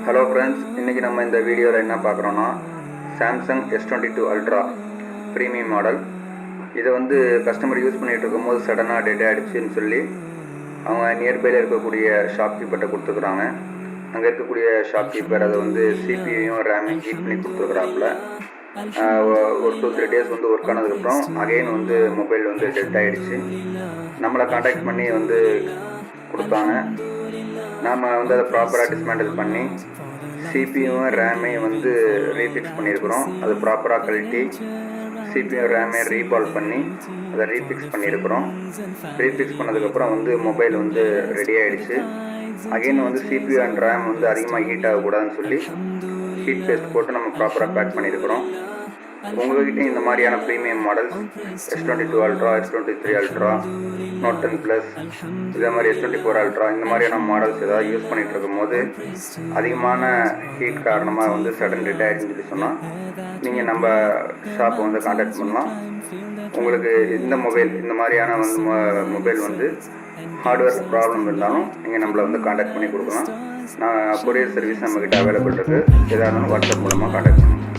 Hello friends, இன்றைக்கி நம்ம இந்த வீடியோவில் என்ன பார்க்குறோன்னா Samsung S22 ultra premium model. இதை வந்து கஸ்டமர் யூஸ் பண்ணிகிட்டு இருக்கும்போது சடனாக டெட் ஆகிடுச்சின்னு சொல்லி அவங்க நியர்பையில் இருக்கக்கூடிய ஷாப்கீப்பர்கிட்ட கொடுத்துக்குறாங்க. அங்கே இருக்கக்கூடிய ஷாப்கீப்பர் அதை வந்து சிபியூயும் ரேமையும் ஹீட் பண்ணி கொடுத்துருக்குறாப்புல. ஒரு 2-3 டேஸ் வந்து ஒர்க் ஆனதுக்கப்புறம் அகைன் வந்து மொபைல் வந்து டெட் ஆகிடுச்சு. நம்மளை காண்டாக்ட் பண்ணி வந்து கொடுத்தாங்க. நாம் வந்து அதை ப்ராப்பராக டிஸ்மேண்டில் பண்ணி சிபியும் ரேமையும் வந்து ரீஃபிக்ஸ் பண்ணியிருக்கிறோம். அது ப்ராப்பராக கழட்டி சிபியும் ரேமையும் ரீபால் பண்ணி அதை ரீஃபிக்ஸ் பண்ணியிருக்கிறோம். ரீஃபிக்ஸ் பண்ணதுக்கப்புறம் வந்து மொபைல் வந்து ரெடி ஆகிடுச்சு. அகெயின் வந்து சிபியூ அண்ட் ரேம் வந்து அதிகமாக ஹீட் ஆகக்கூடாதுன்னு சொல்லி ஹீட் பேஸ்ட் போட்டு நம்ம ப்ராப்பராக பேக் பண்ணியிருக்கிறோம். உங்கள்கிட்ட இந்த மாதிரியான premium models S22 ultra, S23 ultra, Note 10 Plus, இதே மாதிரி S24 அல்ட்ரா, இந்த மாதிரியான மாடல்ஸ் ஏதாவது யூஸ் பண்ணிகிட்டு இருக்கும்போது அதிகமான ஹீட் காரணமாக வந்து சடன் டெட் ஆகிடுச்சுன்னு சொல்லி சொன்னால் நீங்கள் நம்ம ஷாப்பை வந்து கான்டாக்ட் பண்ணலாம். உங்களுக்கு இந்த மாதிரியான வந்து மொபைல் வந்து ஹார்ட்வேர் ப்ராப்ளம் இருந்தாலும் நீங்கள் நம்மளை வந்து கான்டாக்ட் பண்ணி கொடுக்கலாம். நான் கொரியர் சர்வீஸ் நம்மக்கிட்ட அவைலபிள் இருக்குது. எதாக இருந்தாலும் வாட்ஸ்அப் மூலமாக கான்டாக்ட் பண்ணுங்கள்.